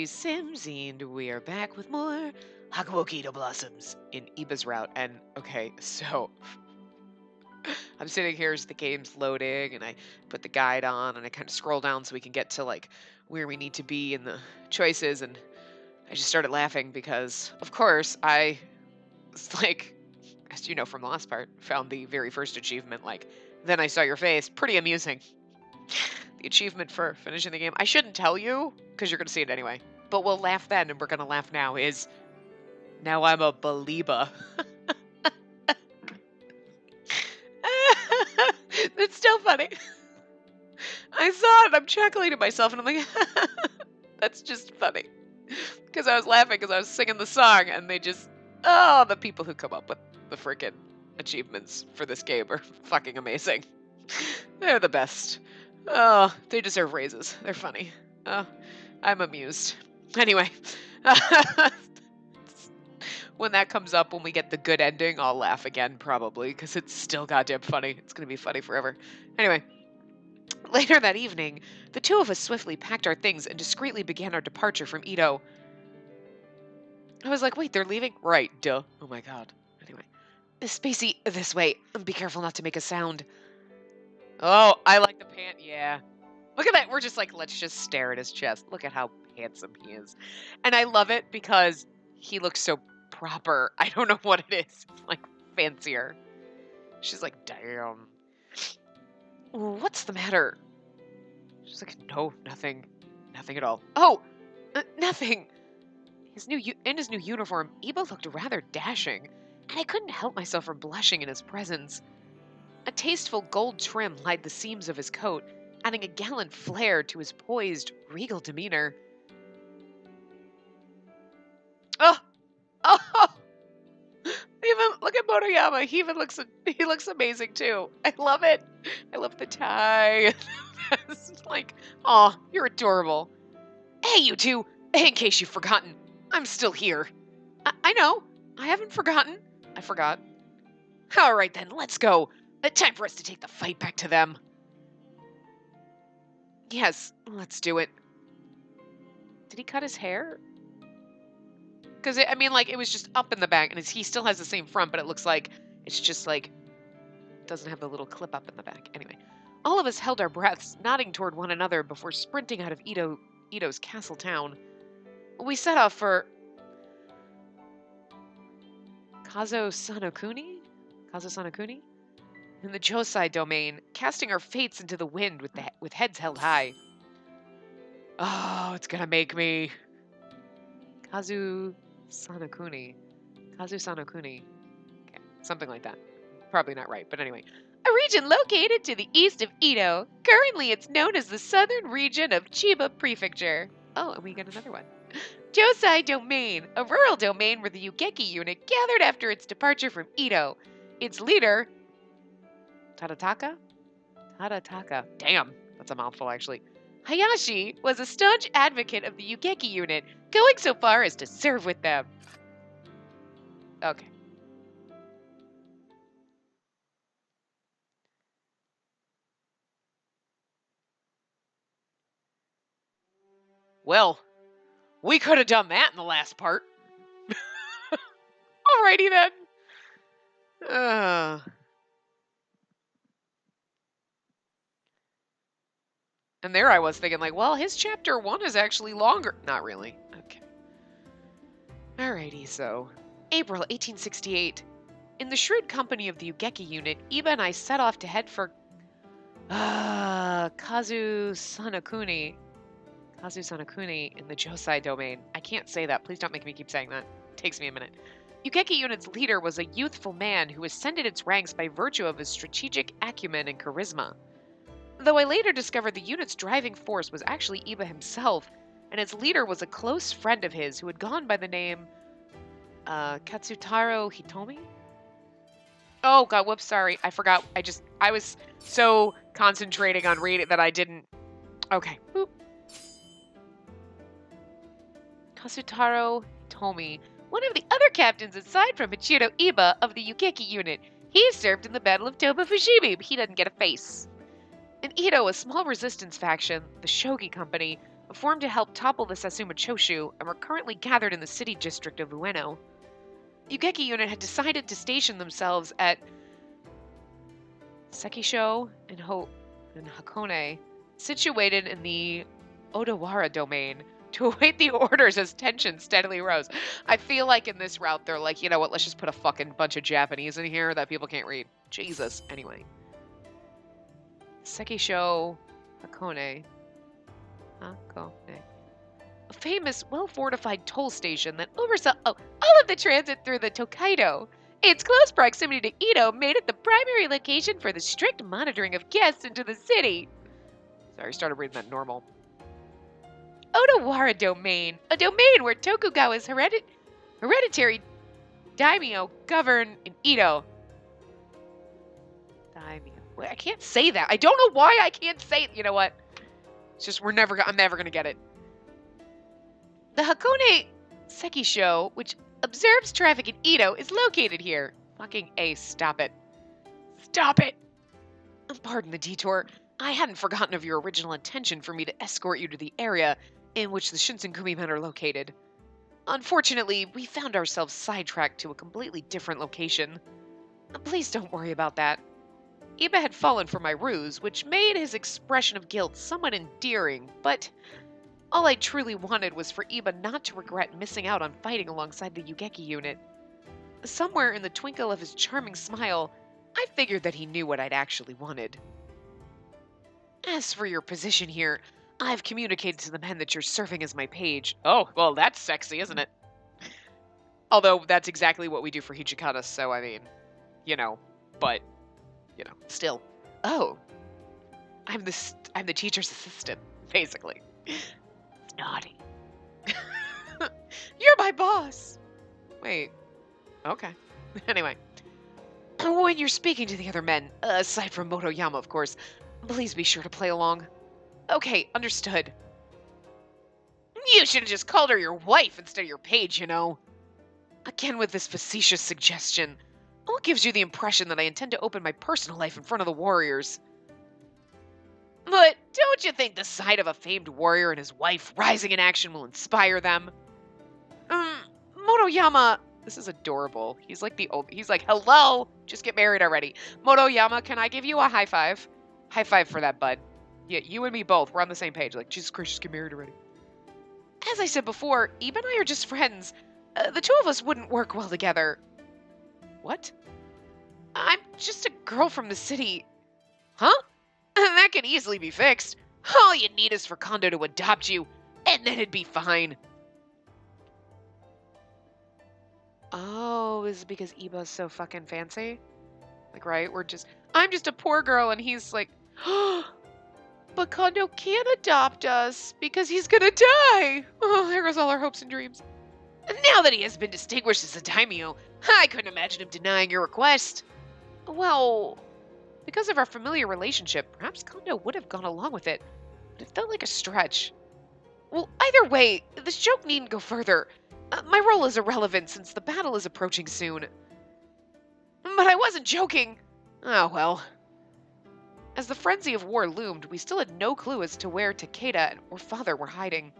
Spacey Sims, and we are back with more Hakuoki Blossoms in Iba's route. And okay, so I'm sitting here as the game's loading, and I put the guide on, and I kind of scroll down so we can get to like where we need to be in the choices. And I just started laughing because, of course, I was like, as you know from the last part, found the very first achievement. Like, then I saw your face. Pretty amusing. The achievement for finishing the game. I shouldn't tell you, because you're going to see it anyway. But we'll laugh then, and we're going to laugh now, is now I'm a believer. It's still funny. I saw it, I'm chuckling to myself, and I'm like, that's just funny. Because I was laughing because I was singing the song, and they just, oh, the people who come up with the freaking achievements for this game are fucking amazing. They're the best. Oh, they deserve raises. They're funny. Oh, I'm amused. Anyway, when that comes up, when we get the good ending, I'll laugh again, probably, because it's still goddamn funny. It's going to be funny forever. Anyway, later that evening, the two of us swiftly packed our things and discreetly began our departure from Ito. I was like, wait, they're leaving? Right, duh. Oh my god. Anyway. Spacey, this way. Be careful not to make a sound. Oh, I like the pant. Yeah. Look at that. We're just like, let's just stare at his chest. Look at how handsome he is. And I love it because he looks so proper. I don't know what it is. It's like fancier. She's like, damn. What's the matter? She's like, no, nothing. Nothing at all. Oh, nothing. In his new uniform, Iba looked rather dashing, and I couldn't help myself from blushing in his presence. A tasteful gold trim lined the seams of his coat, adding a gallant flair to his poised, regal demeanor. Oh! Oh! Even look at Motoyama. He looks amazing too. I love it. I love the tie. It's like, oh, you're adorable. Hey, you two! In case you've forgotten, I'm still here. I know. I haven't forgotten. I forgot. All right then, let's go. Time for us to take the fight back to them. Yes, let's do it. Did he cut his hair? Because, I mean, like, it was just up in the back, and he still has the same front, but it looks like it's just, like, doesn't have the little clip up in the back. Anyway, all of us held our breaths, nodding toward one another before sprinting out of Ito's castle town. We set off for Kazo-Sanokuni? In the Josai domain, casting our fates into the wind with heads held high. Oh, it's gonna make me... Kazu-Sanokuni. Okay, something like that. Probably not right, but anyway. A region located to the east of Ito. Currently, it's known as the southern region of Chiba Prefecture. Oh, and we get another one. Josai Domain, a rural domain where the Yugeki unit gathered after its departure from Ito. Its leader, Tadataka? Damn, that's a mouthful, actually. Hayashi was a staunch advocate of the Yugeki unit, going so far as to serve with them. Okay. Well, we could have done that in the last part. Alrighty then. And there I was thinking, like, well, his chapter 1 is actually longer. Not really. Okay. Alrighty, so. April 1868. In the shrewd company of the Yugeki unit, Iba and I set off to head for Kazu-Sanokuni in the Josai domain. I can't say that. Please don't make me keep saying that. It takes me a minute. Yugeki unit's leader was a youthful man who ascended its ranks by virtue of his strategic acumen and charisma. Though I later discovered the unit's driving force was actually Iba himself, and its leader was a close friend of his who had gone by the name Katsutaro Hitomi? Oh god, whoops, sorry. I forgot. I was so concentrating on reading that I didn't... Okay. Boop. Katsutaro Hitomi, one of the other captains aside from Michiro Iba of the Yugeki unit. He served in the Battle of Toba Fushimi, but he doesn't get a face. In Ito, a small resistance faction, the Shogi Company, formed to help topple the Satsuma Choshu and were currently gathered in the city district of Ueno. The Ugeki unit had decided to station themselves at Sekisho and Hakone, situated in the Odawara domain, to await the orders as tension steadily rose. I feel like in this route, they're like, you know what, let's just put a fucking bunch of Japanese in here that people can't read. Jesus. Anyway. Sekisho Hakone. A famous, well-fortified toll station that oversaw all of the transit through the Tokaido. Its close proximity to Edo made it the primary location for the strict monitoring of guests into the city. Sorry, I started reading that normal. Odawara Domain, a domain where Tokugawa's hereditary daimyo govern in Edo. Daimyo. Wait, I can't say that. I don't know why I can't say it. You know what? It's just I'm never going to get it. The Hakone Sekisho, which observes traffic in Edo, is located here. Fucking A, stop it. Stop it! Pardon the detour. I hadn't forgotten of your original intention for me to escort you to the area in which the Shinsenkumi men are located. Unfortunately, we found ourselves sidetracked to a completely different location. Please don't worry about that. Iba had fallen for my ruse, which made his expression of guilt somewhat endearing, but all I truly wanted was for Iba not to regret missing out on fighting alongside the Ugeki unit. Somewhere in the twinkle of his charming smile, I figured that he knew what I'd actually wanted. As for your position here, I've communicated to the men that you're serving as my page. Oh, well, that's sexy, isn't it? Although, that's exactly what we do for Hichikata, so, I mean, but, still. Oh, I'm the teacher's assistant, basically. Naughty. You're my boss! Wait. Okay. Anyway. When you're speaking to the other men, aside from Motoyama, of course, please be sure to play along. Okay, understood. You should have just called her your wife instead of your page, Again with this facetious suggestion. What gives you the impression that I intend to open my personal life in front of the warriors? But don't you think the sight of a famed warrior and his wife rising in action will inspire them? Motoyama, this is adorable. He's like he's like, hello, just get married already. Motoyama, can I give you a high five? High five for that, bud. Yeah, you and me both. We're on the same page. Like, Jesus Christ, just get married already. As I said before, Eve and I are just friends. The two of us wouldn't work well together. What? I'm just a girl from the city. Huh? That can easily be fixed. All you need is for Kondo to adopt you, and then it'd be fine. Oh, is it because Iba's so fucking fancy? Like, right? I'm just a poor girl, and he's like, but Kondo can't adopt us because he's gonna die. Oh, there goes all our hopes and dreams. Now that he has been distinguished as a daimyo, I couldn't imagine him denying your request. Well, because of our familiar relationship, perhaps Kondo would have gone along with it, but it felt like a stretch. Well, either way, this joke needn't go further. My role is irrelevant since the battle is approaching soon. But I wasn't joking. Oh well. As the frenzy of war loomed, we still had no clue as to where Takeda or father were hiding.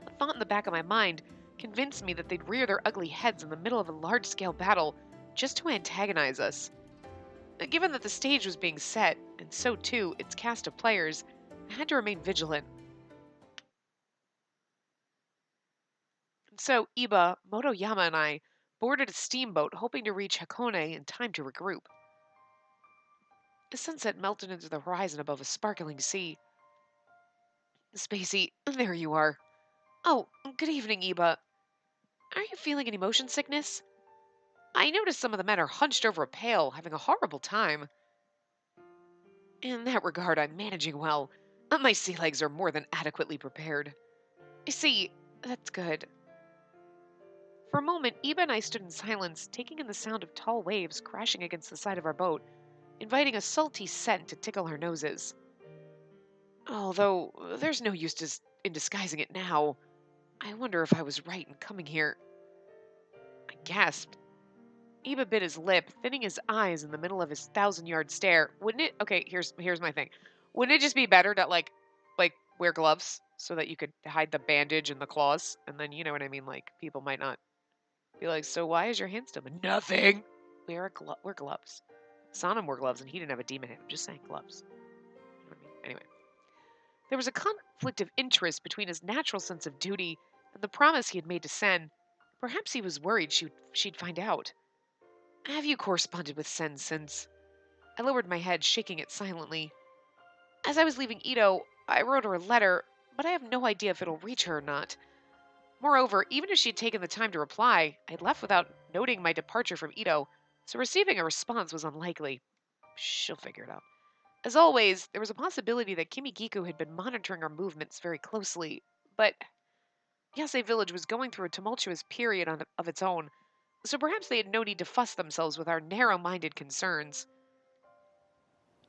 The thought in the back of my mind convinced me that they'd rear their ugly heads in the middle of a large-scale battle just to antagonize us. Given that the stage was being set, and so too its cast of players, I had to remain vigilant. And so Iba, Motoyama, and I boarded a steamboat hoping to reach Hakone in time to regroup. The sunset melted into the horizon above a sparkling sea. Spacey, there you are. Oh, good evening, Iba. Are you feeling any motion sickness? I noticed some of the men are hunched over a pail, having a horrible time. In that regard, I'm managing well. My sea legs are more than adequately prepared. I see, that's good. For a moment, Iba and I stood in silence, taking in the sound of tall waves crashing against the side of our boat, inviting a salty scent to tickle our noses. Although, there's no use in disguising it now. I wonder if I was right in coming here. I gasped. Iba bit his lip, thinning his eyes in the middle of his 1,000-yard stare. Wouldn't it? Okay, here's my thing. Wouldn't it just be better to like wear gloves so that you could hide the bandage and the claws. And then, you know what I mean? Like, people might not be like, so why is your hand still? But nothing. Wear gloves. Sonam wore gloves and he didn't have a demon hand. I'm just saying gloves. You know what I mean? Anyway. There was a conflict of interest between his natural sense of duty and the promise he had made to Sen. Perhaps he was worried she'd find out. Have you corresponded with Sen since? I lowered my head, shaking it silently. As I was leaving Ito, I wrote her a letter, but I have no idea if it'll reach her or not. Moreover, even if she had taken the time to reply, I'd left without noting my departure from Ito, so receiving a response was unlikely. She'll figure it out. As always, there was a possibility that Kimigiku had been monitoring our movements very closely, but Yase Village was going through a tumultuous period of its own, so perhaps they had no need to fuss themselves with our narrow-minded concerns.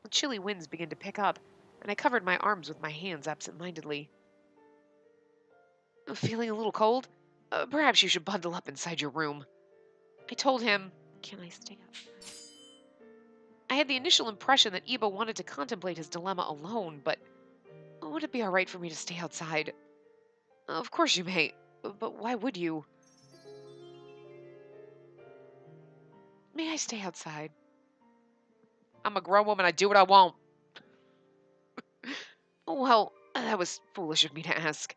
The chilly winds began to pick up, and I covered my arms with my hands absent-mindedly. Feeling a little cold? Perhaps you should bundle up inside your room. I told him, can I stay outside? I had the initial impression that Iba wanted to contemplate his dilemma alone, but would it be all right for me to stay outside? Of course you may, but why would you? May I stay outside? I'm a grown woman, I do what I want. Well, that was foolish of me to ask.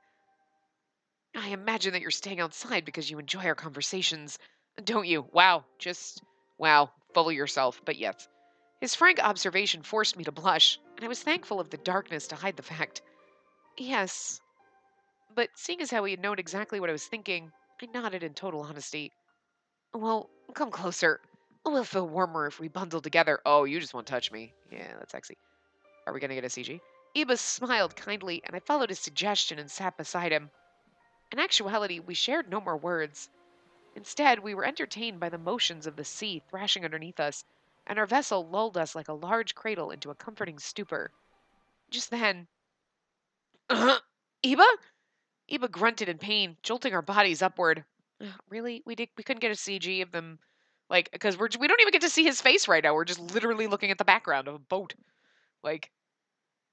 I imagine that you're staying outside because you enjoy our conversations, don't you? Wow, full of yourself, but yes. His frank observation forced me to blush, and I was thankful of the darkness to hide the fact. Yes. But seeing as how he had known exactly what I was thinking, I nodded in total honesty. Well, come closer. We'll feel warmer if we bundle together. Oh, you just won't touch me. Yeah, that's sexy. Are we gonna get a CG? Ibis smiled kindly, and I followed his suggestion and sat beside him. In actuality, we shared no more words. Instead, we were entertained by the motions of the sea thrashing underneath us, and our vessel lulled us like a large cradle into a comforting stupor. Just then, Iba? Iba grunted in pain, jolting our bodies upward. Really? We couldn't get a CG of them, like, because we don't even get to see his face right now. We're just literally looking at the background of a boat, like,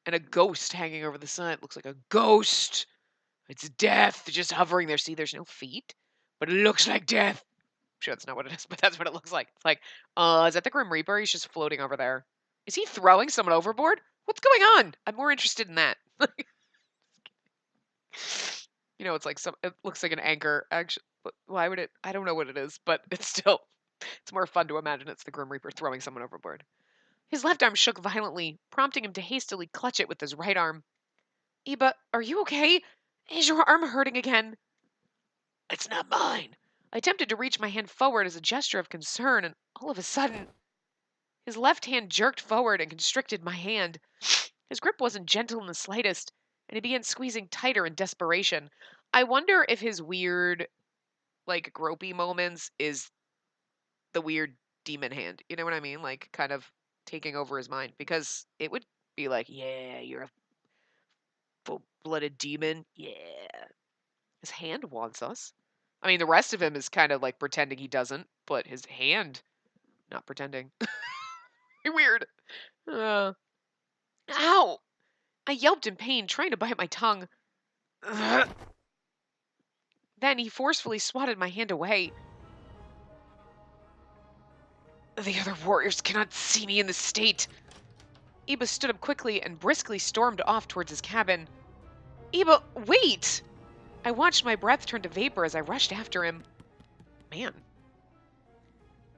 and a ghost hanging over the sun. It looks like a ghost. It's death just hovering there. See, there's no feet, but it looks like death. I'm sure that's not what it is, but that's what it looks like. It's like, is that the Grim Reaper? He's just floating over there. Is he throwing someone overboard? What's going on? I'm more interested in that. You know, it's like it looks like an anchor. Actually, why would it? I don't know what it is, but it's more fun to imagine it's the Grim Reaper throwing someone overboard. His left arm shook violently, prompting him to hastily clutch it with his right arm. Iba, are you okay? Is your arm hurting again? It's not mine. I attempted to reach my hand forward as a gesture of concern, and all of a sudden, his left hand jerked forward and constricted my hand. His grip wasn't gentle in the slightest, and he began squeezing tighter in desperation. I wonder if his weird, like, gropey moments is the weird demon hand. You know what I mean? Like, kind of taking over his mind. Because it would be like, yeah, you're a full-blooded demon. Yeah. His hand wants us. I mean, the rest of him is kind of like pretending he doesn't, but his hand, not pretending. Weird. Ow! I yelped in pain, trying to bite my tongue. Then he forcefully swatted my hand away. The other warriors cannot see me in this state. Iba stood up quickly and briskly stormed off towards his cabin. Iba, wait! I watched my breath turn to vapor as I rushed after him. Man.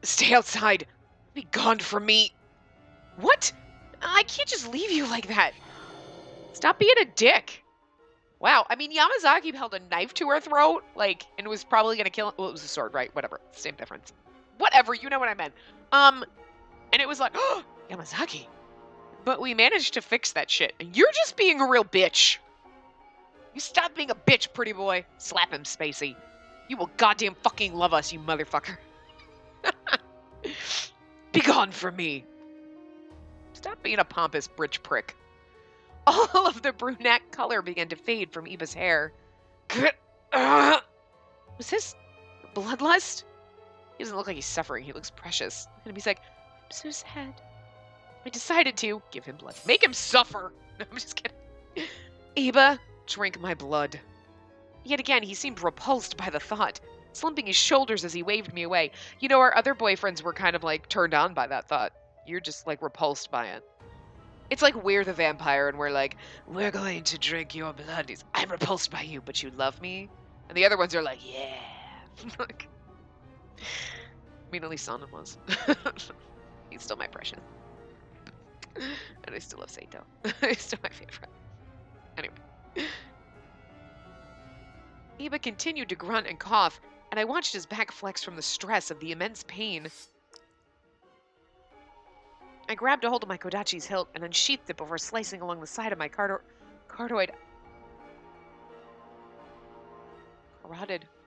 Stay outside. Be gone from me. What? I can't just leave you like that. Stop being a dick. Wow. I mean, Yamazaki held a knife to her throat, like, and was probably going to kill him. Well, it was a sword, right? Whatever. Same difference. Whatever. You know what I meant. And it was like, oh, Yamazaki. But we managed to fix that shit. And you're just being a real bitch. You stop being a bitch, pretty boy. Slap him, Spacey. You will goddamn fucking love us, you motherfucker. Be gone from me. Stop being a pompous britch prick. All of the brunette color began to fade from Iba's hair. Was this bloodlust? He doesn't look like he's suffering. He looks precious. And he's like, I'm so sad. I decided to give him blood. Make him suffer. No, I'm just kidding. Iba, drink my blood. Yet again, he seemed repulsed by the thought, slumping his shoulders as he waved me away. You know, our other boyfriends were kind of like turned on by that thought. You're just like repulsed by it. It's like we're the vampire and we're like, we're going to drink your blood. I'm repulsed by you, but you love me. And the other ones are like, yeah. Like, I mean, at least Sonnen was. He's still my precious. And I still love Saito. He's still my favorite. Anyway. Iba continued to grunt and cough, and I watched his back flex from the stress of the immense pain. I grabbed a hold of my Kodachi's hilt and unsheathed it before slicing along the side of my carotid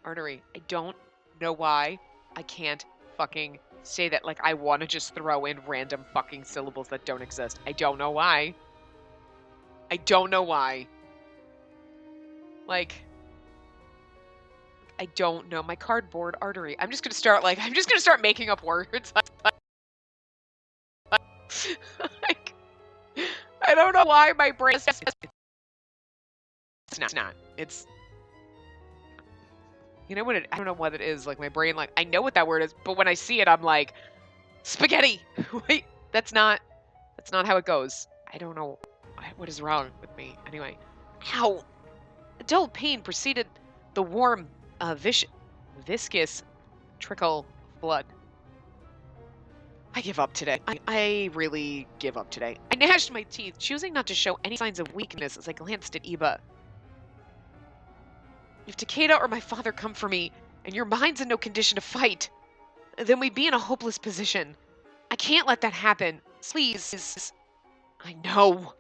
artery. I don't know why I can't fucking say that. Like, I want to just throw in random fucking syllables that don't exist. I don't know why. I don't know why. Like, I don't know. My cardboard artery. I'm just gonna start making up words. Like, I don't know why my brain is it's not. It's, you know what it, I don't know what it is. Like, my brain, like, I know what that word is, but when I see it, I'm like, spaghetti. Wait, that's not how it goes. I don't know what is wrong with me. Anyway, ow. A dull pain preceded the warm, viscous trickle of blood. I give up today. I really give up today. I gnashed my teeth, choosing not to show any signs of weakness as I glanced at Iba. If Takeda or my father come for me, and your mind's in no condition to fight, then we'd be in a hopeless position. I can't let that happen. Please. I know.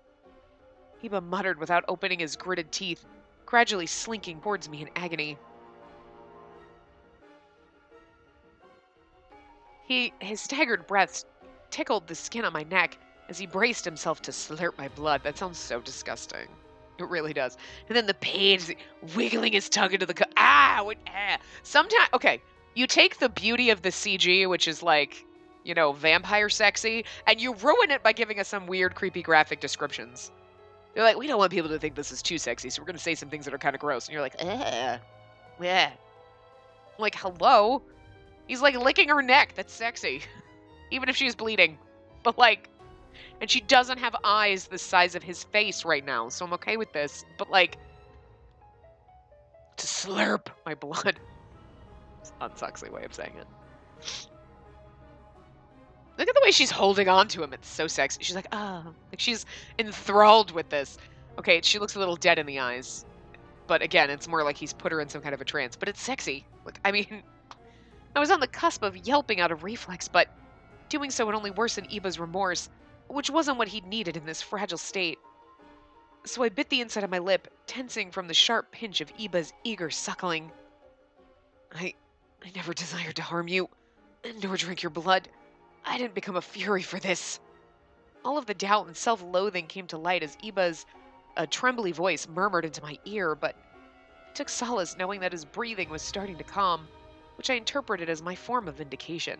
Iba muttered without opening his gritted teeth, gradually slinking towards me in agony. His staggered breaths tickled the skin on my neck as he braced himself to slurp my blood. That sounds so disgusting. It really does. And then the pain, wiggling his tongue into the Sometimes, okay, you take the beauty of the CG, which is like, you know, vampire sexy, and you ruin it by giving us some weird, creepy graphic descriptions. They're like, we don't want people to think this is too sexy, so we're going to say some things that are kind of gross. And you're like, yeah. Like, hello? He's like licking her neck. That's sexy. Even if she's bleeding. But like, and she doesn't have eyes the size of his face right now, so I'm okay with this. But like, to slurp my blood. It's an unsexy way of saying it. Look at the way she's holding on to him. It's so sexy. She's like, ah. Like, she's enthralled with this. Okay, she looks a little dead in the eyes. But again, it's more like he's put her in some kind of a trance. But it's sexy. Like, I mean, I was on the cusp of yelping out of reflex, but doing so would only worsen Iba's remorse, which wasn't what he'd needed in this fragile state. So I bit the inside of my lip, tensing from the sharp pinch of Iba's eager suckling. I never desired to harm you, nor drink your blood. I didn't become a fury for this. All of the doubt and self-loathing came to light as Iba's trembly voice murmured into my ear, but I took solace knowing that his breathing was starting to calm, which I interpreted as a form of vindication.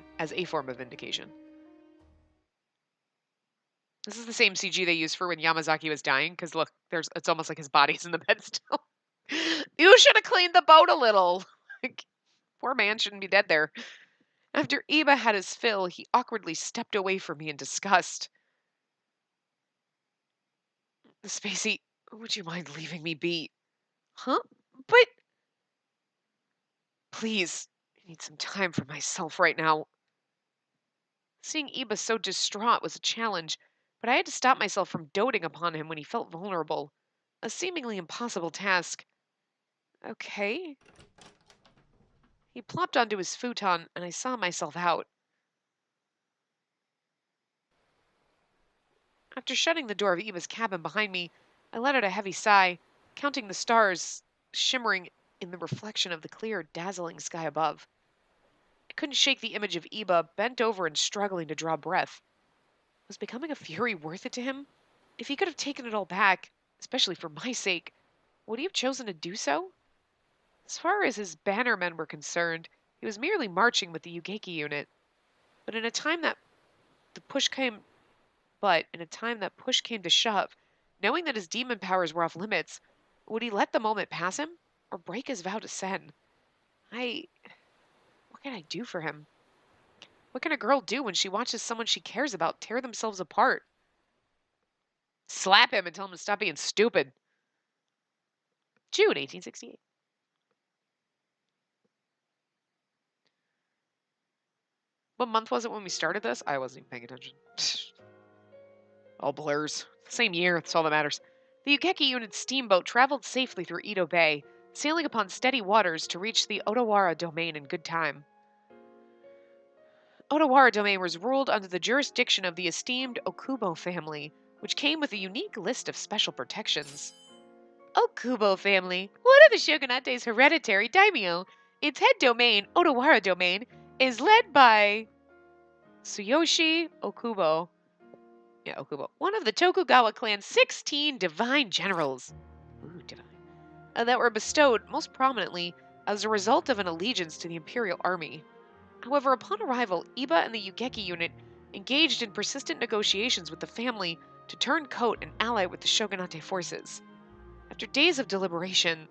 This is the same CG they used for when Yamazaki was dying, because look, it's almost like his body's in the bed still. You should have cleaned the boat a little. Like, poor man shouldn't be dead there. After Iba had his fill, he awkwardly stepped away from me in disgust. Spacey, would you mind leaving me be? Huh? But... Please, I need some time for myself right now. Seeing Iba so distraught was a challenge, but I had to stop myself from doting upon him when he felt vulnerable. A seemingly impossible task. Okay. He plopped onto his futon, and I saw myself out. After shutting the door of Iba's cabin behind me, I let out a heavy sigh, counting the stars shimmering in the reflection of the clear, dazzling sky above. I couldn't shake the image of Iba bent over and struggling to draw breath. Was becoming a fury worth it to him? If he could have taken it all back, especially for my sake, would he have chosen to do so? As far as his bannermen were concerned, he was merely marching with the Ugeki unit. But in a time that push came to shove, knowing that his demon powers were off limits, Would he let the moment pass him or break his vow to Sen? What can I do for him? What can a girl do when she watches someone she cares about tear themselves apart? Slap him and tell him to stop being stupid. June 1868. What month was it when we started this? I wasn't even paying attention. All blurs. Same year, that's all that matters. The Ugeki unit's steamboat traveled safely through Edo Bay, sailing upon steady waters to reach the Odawara domain in good time. Odawara domain was ruled under the jurisdiction of the esteemed Okubo family, which came with a unique list of special protections. Okubo family, one of the shogunate's hereditary daimyo. Its head domain, Odawara domain, is led by Tsuyoshi Okubo. Yeah, Okubo. One of the Tokugawa clan's 16 divine generals. Ooh, divine. That were bestowed most prominently as a result of an allegiance to the imperial army. However, upon arrival, Iba and the Ugeki unit engaged in persistent negotiations with the family to turn coat and ally with the shogunate forces. After days of deliberation...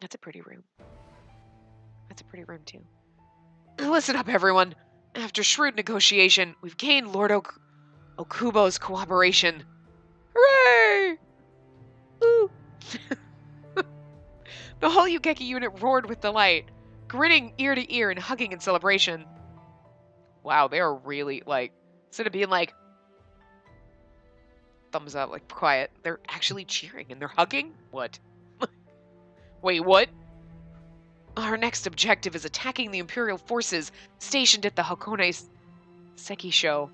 That's a pretty room. That's a pretty room, too. Listen up, everyone. After shrewd negotiation, we've gained Lord Okubo's cooperation. Hooray! Ooh! The whole Ugeki unit roared with delight, grinning ear to ear and hugging in celebration. Wow, they are really, instead of being thumbs up, quiet, they're actually cheering and they're hugging? What? Wait, what? Our next objective is attacking the Imperial forces stationed at the Hakone Sekisho.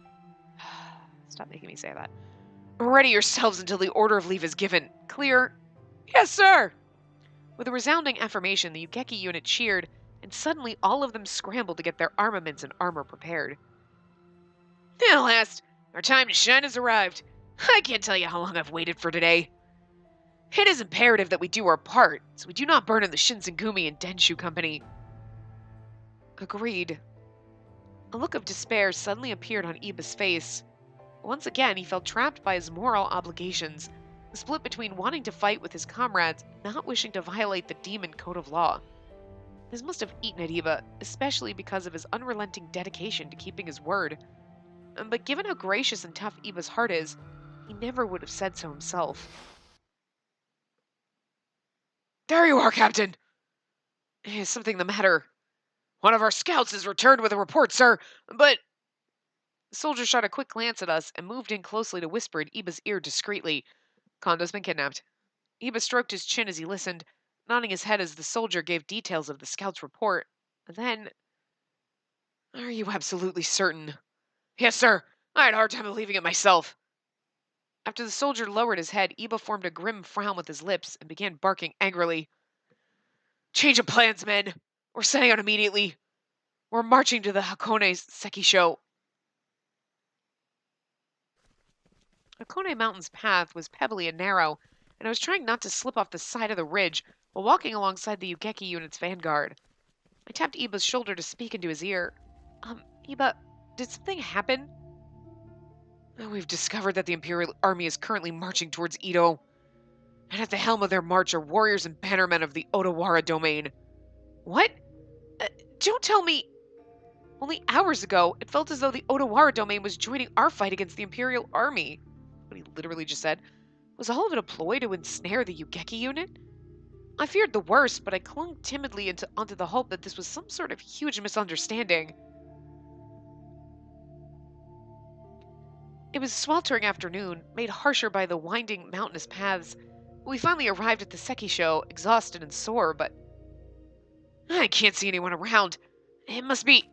Stop making me say that. Ready yourselves until the order of leave is given. Clear? Yes, sir! With a resounding affirmation, the Ugeki unit cheered, and suddenly all of them scrambled to get their armaments and armor prepared. At last, our time to shine has arrived. I can't tell you how long I've waited for today. It is imperative that we do our part, so we do not burn in the Shinsengumi and Denshu Company. Agreed. A look of despair suddenly appeared on Iba's face. Once again, he felt trapped by his moral obligations, split between wanting to fight with his comrades and not wishing to violate the demon code of law. This must have eaten at Iba, especially because of his unrelenting dedication to keeping his word. But given how gracious and tough Iba's heart is, he never would have said so himself. There you are, Captain! Is something the matter? One of our scouts has returned with a report, sir, but... The soldier shot a quick glance at us and moved in closely to whisper in Iba's ear discreetly. Kondo's been kidnapped. Iba stroked his chin as he listened, nodding his head as the soldier gave details of the scout's report. And then... Are you absolutely certain? Yes, sir. I had a hard time believing it myself. After the soldier lowered his head, Iba formed a grim frown with his lips and began barking angrily. Change of plans, men. We're setting out immediately. We're marching to the Hakone Sekisho. Hakone Mountain's path was pebbly and narrow, and I was trying not to slip off the side of the ridge while walking alongside the Ugeki unit's vanguard. I tapped Iba's shoulder to speak into his ear. Iba, did something happen? We've discovered that the Imperial Army is currently marching towards Edo, and at the helm of their march are warriors and bannermen of the Odawara domain. What? Don't tell me... Only hours ago, it felt as though the Odawara domain was joining our fight against the Imperial Army. What he literally just said. Was all of it a ploy to ensnare the Ugeki unit? I feared the worst, but I clung timidly onto the hope that this was some sort of huge misunderstanding. It was a sweltering afternoon, made harsher by the winding mountainous paths. We finally arrived at the Sekisho, exhausted and sore, but... I can't see anyone around. It must be...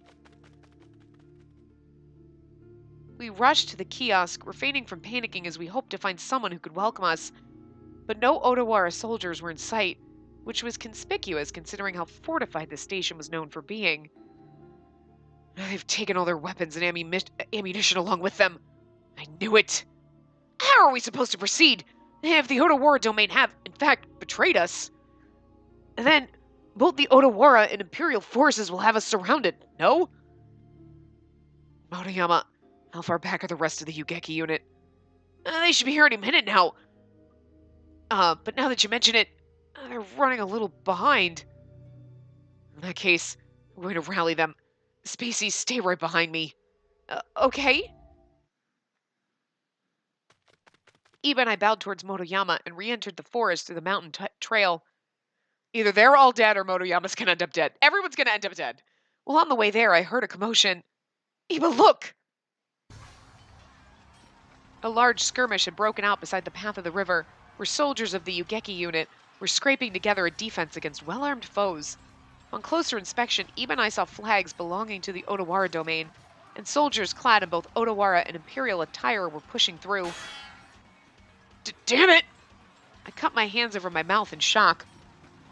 We rushed to the kiosk, refraining from panicking as we hoped to find someone who could welcome us. But no Odawara soldiers were in sight, which was conspicuous considering how fortified the station was known for being. They've taken all their weapons and ammunition along with them. I knew it. How are we supposed to proceed if the Odawara domain have, in fact, betrayed us? And then, both the Odawara and Imperial forces will have us surrounded, no? Motoyama, how far back are the rest of the Ugeki unit? They should be here any minute now. But now that you mention it, they're running a little behind. In that case, I'm going to rally them. Spacey, stay right behind me. Okay? Iba and I bowed towards Motoyama and re-entered the forest through the mountain trail. Either they're all dead or Motoyama's gonna end up dead. Everyone's gonna end up dead. Well, on the way there, I heard a commotion. Iba, look! A large skirmish had broken out beside the path of the river, where soldiers of the Ugeki unit were scraping together a defense against well-armed foes. On closer inspection, Iba and I saw flags belonging to the Odawara domain, and soldiers clad in both Odawara and Imperial attire were pushing through. Damn it! I cut my hands over my mouth in shock.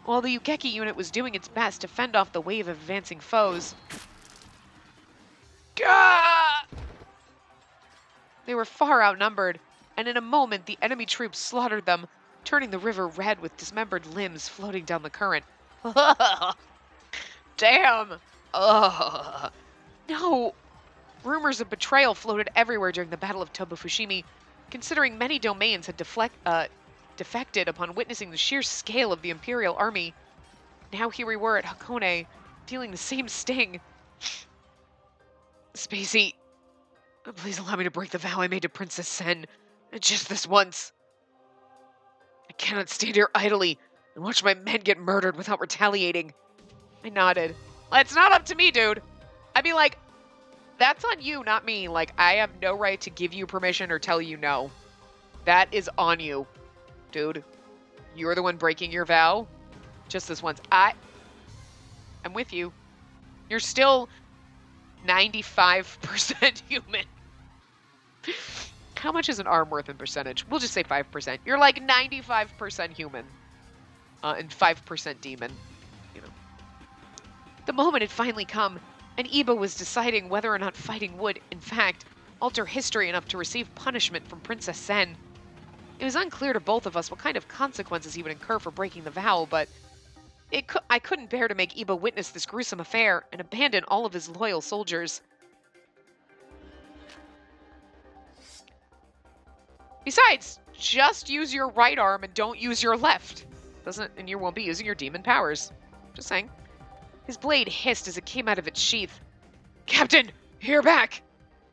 While the Ugeki unit was doing its best to fend off the wave of advancing foes, Gah! They were far outnumbered, and in a moment the enemy troops slaughtered them, turning the river red with dismembered limbs floating down the current. Damn! Ugh. No! Rumors of betrayal floated everywhere during the Battle of Tobufushimi, considering many domains had defected upon witnessing the sheer scale of the Imperial army. Now here we were at Hakone, feeling the same sting. Spacey, please allow me to break the vow I made to Princess Sen, just this once. I cannot stand here idly and watch my men get murdered without retaliating. I nodded. It's not up to me, dude. I'd be like, that's on you, not me. Like, I have no right to give you permission or tell you no. That is on you, dude. You're the one breaking your vow. Just this once. I'm with you. You're still 95% human. How much is an arm worth in percentage? We'll just say 5%. You're like 95% human. And 5% demon. You know. The moment had finally come, and Iba was deciding whether or not fighting would, in fact, alter history enough to receive punishment from Princess Sen. It was unclear to both of us what kind of consequences he would incur for breaking the vow, but I couldn't bear to make Iba witness this gruesome affair and abandon all of his loyal soldiers. Besides, just use your right arm and don't use your left. And you won't be using your demon powers. Just saying. His blade hissed as it came out of its sheath. Captain, you're back!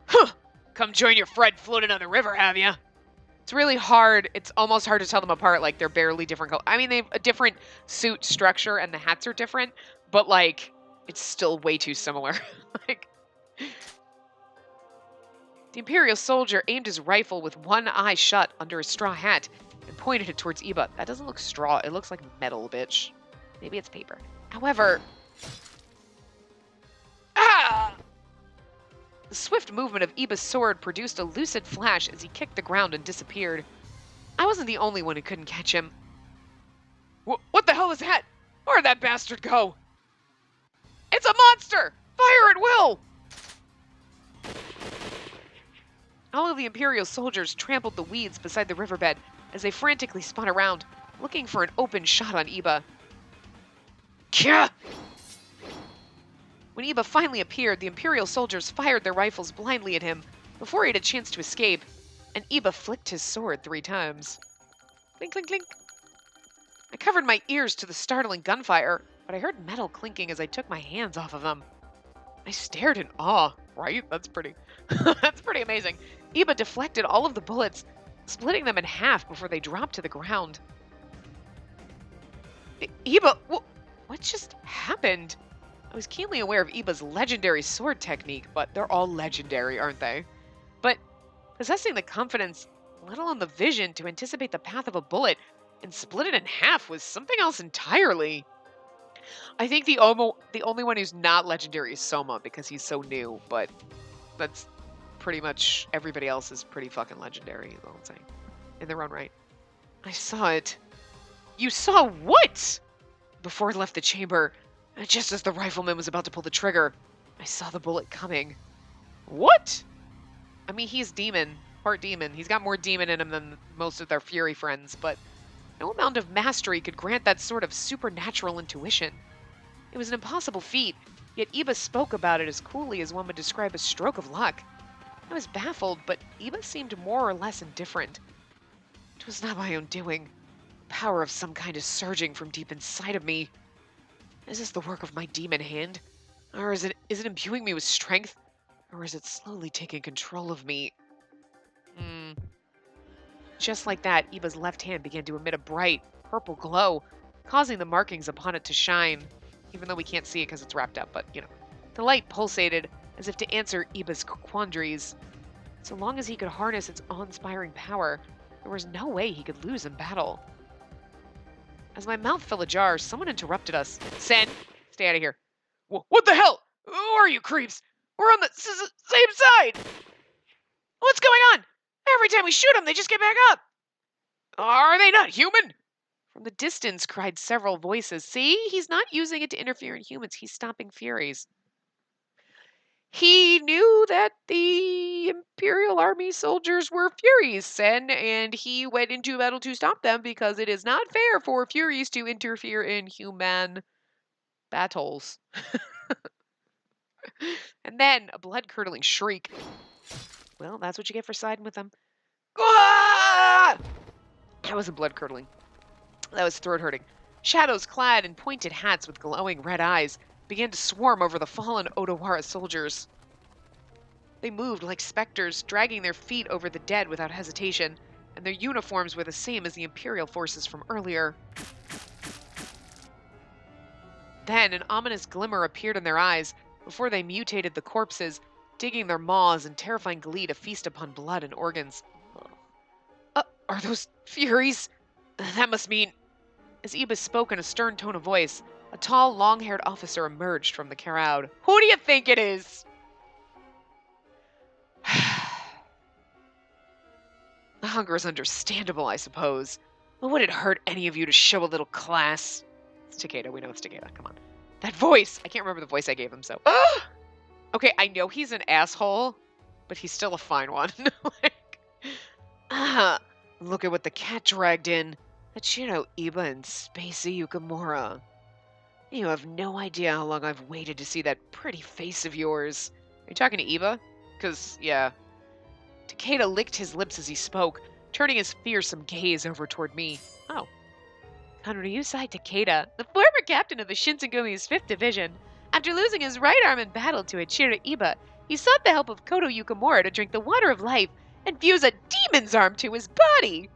Huh! Come join your friend floating on the river, have ya? It's really hard. It's almost hard to tell them apart. Like, they're barely different colors. I mean, they have a different suit structure and the hats are different, but, like, it's still way too similar. Like, the Imperial soldier aimed his rifle with one eye shut under his straw hat and pointed it towards Iba. That doesn't look straw. It looks like metal, bitch. Maybe it's paper. However... Ah! The swift movement of Iba's sword produced a lucid flash as he kicked the ground and disappeared. I wasn't the only one who couldn't catch him. What the hell is that? Where'd that bastard go? It's a monster! Fire at will! All of the Imperial soldiers trampled the weeds beside the riverbed as they frantically spun around, looking for an open shot on Iba. Kya! When Iba finally appeared, the Imperial soldiers fired their rifles blindly at him before he had a chance to escape, and Iba flicked his sword 3 times. Clink, clink, clink. I covered my ears to the startling gunfire, but I heard metal clinking as I took my hands off of them. I stared in awe, right? That's pretty amazing. Iba deflected all of the bullets, splitting them in half before they dropped to the ground. Iba, what just happened? I was keenly aware of Iba's legendary sword technique, but they're all legendary, aren't they? But possessing the confidence, let alone the vision, to anticipate the path of a bullet and split it in half was something else entirely. I think the only one who's not legendary is Soma, because he's so new, but that's pretty much everybody else is pretty fucking legendary, is all I'm saying. In their own right. I saw it. You saw what? Before it left the chamber, just as the rifleman was about to pull the trigger, I saw the bullet coming. What? I mean, he's demon. Part demon. He's got more demon in him than most of their Fury friends, but no amount of mastery could grant that sort of supernatural intuition. It was an impossible feat, yet Iba spoke about it as coolly as one would describe a stroke of luck. I was baffled, but Iba seemed more or less indifferent. It was not my own doing. Power of some kind is surging from deep inside of me. Is this the work of my demon hand? Or is it imbuing me with strength? Or is it slowly taking control of me? Just like that, Eva's left hand began to emit a bright, purple glow, causing the markings upon it to shine, even though we can't see it because it's wrapped up, but, The light pulsated, as if to answer Eva's quandaries. So long as he could harness its awe-inspiring power, there was no way he could lose in battle. As my mouth fell ajar, someone interrupted us. Sen, stay out of here. What the hell? Who are you, creeps? We're on the same side! What's going on? Every time we shoot them, they just get back up! Are they not human? From the distance cried several voices. See? He's not using it to interfere in humans. He's stopping Furies. He knew that the Imperial Army soldiers were Furies, Sen, and he went into battle to stop them because it is not fair for Furies to interfere in human battles. And then a blood-curdling shriek. Well, that's what you get for siding with them. Ah! That wasn't blood-curdling. That was throat-hurting. Shadows clad in pointed hats with glowing red eyes began to swarm over the fallen Odawara soldiers. They moved like specters, dragging their feet over the dead without hesitation, and their uniforms were the same as the Imperial forces from earlier. Then an ominous glimmer appeared in their eyes before they mutated the corpses, digging their maws in terrifying glee to feast upon blood and organs. Are those Furies? That must mean... As Eba spoke in a stern tone of voice, a tall, long-haired officer emerged from the crowd. Who do you think it is? The hunger is understandable, I suppose. But would it hurt any of you to show a little class? It's Takeda. We know it's Takeda. Come on. That voice! I can't remember the voice I gave him, so... Okay, I know he's an asshole, but he's still a fine one. Look at what the cat dragged in. That's Eba and Spacey Yukamura. You have no idea how long I've waited to see that pretty face of yours. Are you talking to Eba? Because, yeah. Takeda licked his lips as he spoke, turning his fearsome gaze over toward me. Oh. Ryusai Takeda, the former captain of the Shinsegumi's 5th Division. After losing his right arm in battle to Hachira Eba, he sought the help of Koto Yukamura to drink the water of life and fuse a demon's arm to his body.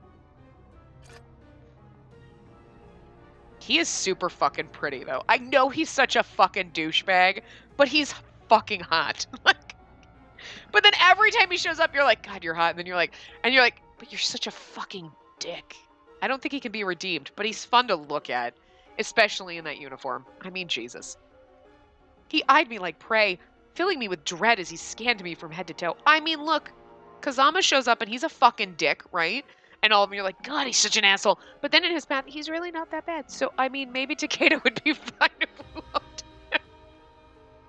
He is super fucking pretty, though. I know he's such a fucking douchebag, but he's fucking hot. But then every time he shows up, you're like, God, you're hot. And then you're like, but you're such a fucking dick. I don't think he can be redeemed, but he's fun to look at, especially in that uniform. I mean, Jesus. He eyed me like prey, filling me with dread as he scanned me from head to toe. I mean, look, Kazama shows up and he's a fucking dick, right? And all of them, you're like, God, he's such an asshole. But then in his path, he's really not that bad. So, I mean, maybe Takeda would be fine if we loved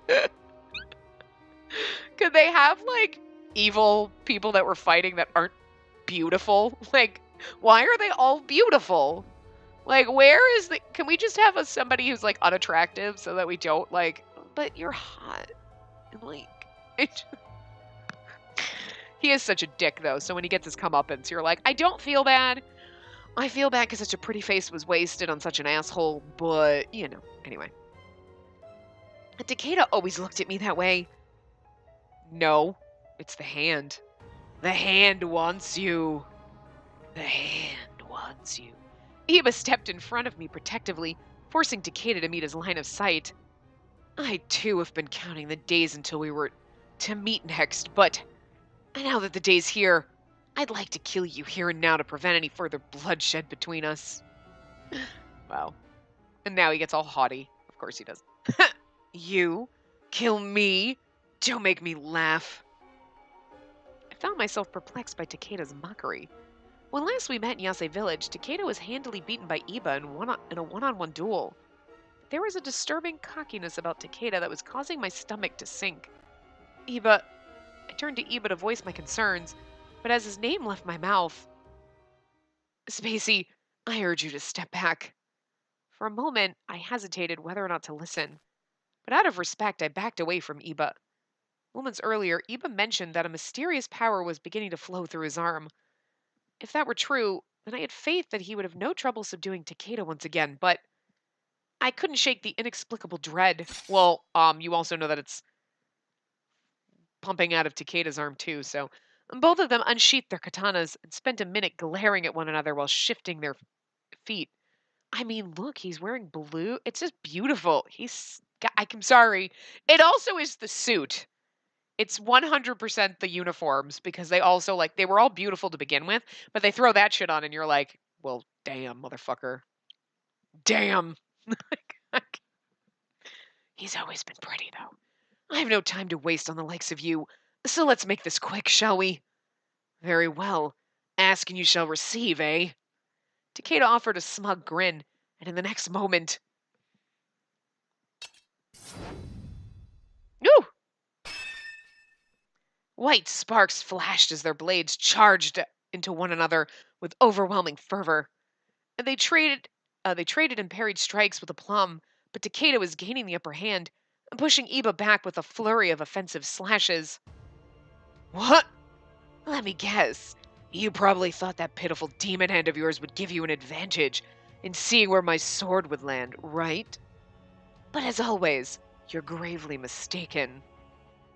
him. Could they have, evil people that were fighting that aren't beautiful? Why are they all beautiful? Where is the... Can we just have somebody who's, unattractive so that we don't, but you're hot. And, he is such a dick, though, so when he gets his comeuppance, you're like, I don't feel bad. I feel bad because such a pretty face was wasted on such an asshole, but, anyway. Takeda always looked at me that way. No, it's the hand. The hand wants you. The hand wants you. Eba stepped in front of me protectively, forcing Takeda to meet his line of sight. I, too, have been counting the days until we were to meet next, but... now that the day's here, I'd like to kill you here and now to prevent any further bloodshed between us. Wow. And now he gets all haughty. Of course he does. You? Kill me? Don't make me laugh. I found myself perplexed by Takeda's mockery. When last we met in Yase Village, Takeda was handily beaten by Eba in a one-on-one duel. There was a disturbing cockiness about Takeda that was causing my stomach to sink. Eba... I turned to Eba to voice my concerns, but as his name left my mouth... Spacey, I urge you to step back. For a moment, I hesitated whether or not to listen, but out of respect, I backed away from Eba. Moments earlier, Eba mentioned that a mysterious power was beginning to flow through his arm. If that were true, and I had faith that he would have no trouble subduing Takeda once again, but I couldn't shake the inexplicable dread. Well, you also know that it's pumping out of Takeda's arm too, so both of them unsheathed their katanas and spent a minute glaring at one another while shifting their feet. I mean, look, he's wearing blue. It's just beautiful. I'm sorry. It also is the suit. It's 100% the uniforms because they also, like, they were all beautiful to begin with, but they throw that shit on and you're like, well, damn, motherfucker. Damn. He's always been pretty, though. I have no time to waste on the likes of you, so let's make this quick, shall we? Very well. Ask and you shall receive, eh? Takeda offered a smug grin, and in the next moment... Ooh! White sparks flashed as their blades charged into one another with overwhelming fervor. And they traded and parried strikes with aplomb, but Takeda was gaining the upper hand, pushing Iba back with a flurry of offensive slashes. What? Let me guess. You probably thought that pitiful demon hand of yours would give you an advantage in seeing where my sword would land, right? But as always, you're gravely mistaken.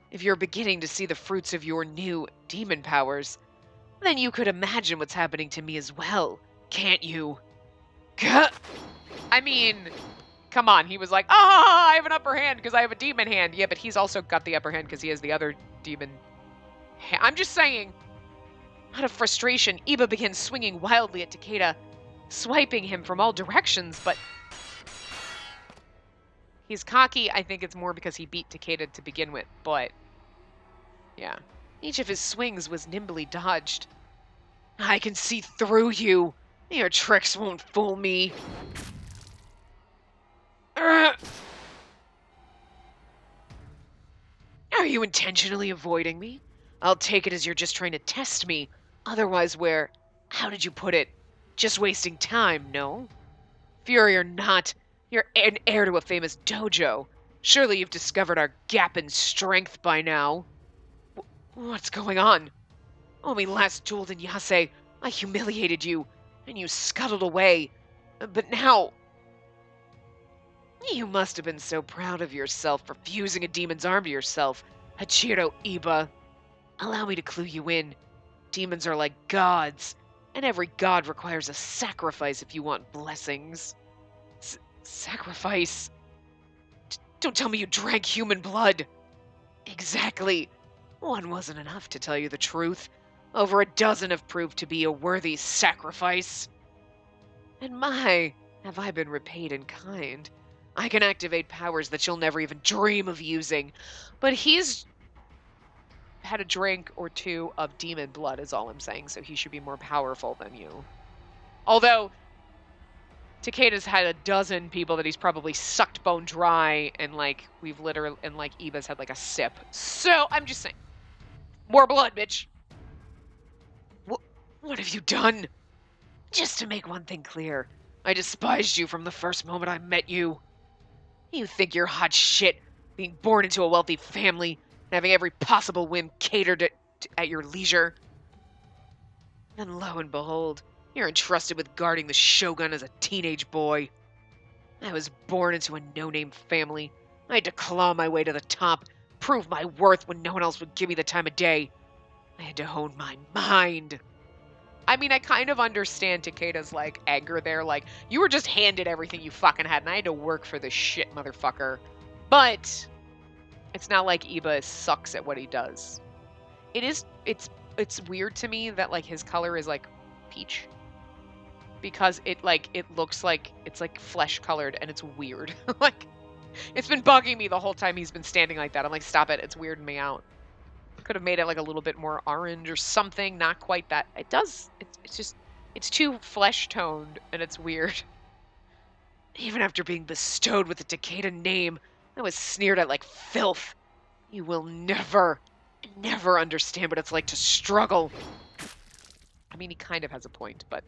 If you're beginning to see the fruits of your new demon powers, then you could imagine what's happening to me as well, can't you? I mean, come on. He was like, I have an upper hand because I have a demon hand. Yeah, but he's also got the upper hand because he has the other demon hand. I'm just saying. Out of frustration, Iba began swinging wildly at Takeda, swiping him from all directions, but he's cocky. I think it's more because he beat Takeda to begin with, but yeah. Each of his swings was nimbly dodged. I can see through you. Your tricks won't fool me. Are you intentionally avoiding me? I'll take it as you're just trying to test me. Otherwise, how did you put it? Just wasting time, no? Fury or not, you're an heir to a famous dojo. Surely you've discovered our gap in strength by now. What's going on? When we last dueled in Yase, I humiliated you, and you scuttled away. But now... You must have been so proud of yourself for fusing a demon's arm to yourself, Hachiro Iba. Allow me to clue you in. Demons are like gods, and every god requires a sacrifice if you want blessings. Sacrifice? Don't tell me you drank human blood. Exactly. One wasn't enough, to tell you the truth. Over a dozen have proved to be a worthy sacrifice. And my, have I been repaid in kind. I can activate powers that you'll never even dream of using. But he's had a drink or two of demon blood is all I'm saying, so he should be more powerful than you. Although, Takeda's had a dozen people that he's probably sucked bone dry, and like, Iba's had like a sip. So, I'm just saying. More blood, bitch! What have you done? Just to make one thing clear, I despised you from the first moment I met you. You think you're hot shit, being born into a wealthy family, and having every possible whim catered at your leisure. Then lo and behold, you're entrusted with guarding the Shogun as a teenage boy. I was born into a no-name family. I had to claw my way to the top, prove my worth when no one else would give me the time of day. I had to hone my mind. I mean, I kind of understand Takeda's, like, anger there. Like, you were just handed everything you fucking had, and I had to work for this shit, motherfucker. But it's not like Iba sucks at what he does. It's weird to me that, like, his color is, like, peach. Because it looks like it's, like, flesh-colored, and it's weird. Like, it's been bugging me the whole time he's been standing like that. I'm like, stop it. It's weirding me out. Could have made it like a little bit more orange or something. Not quite that. It does. It's too flesh toned and it's weird. Even after being bestowed with the Takeda name, I was sneered at like filth. You will never understand what it's like to struggle. I mean, he kind of has a point, but...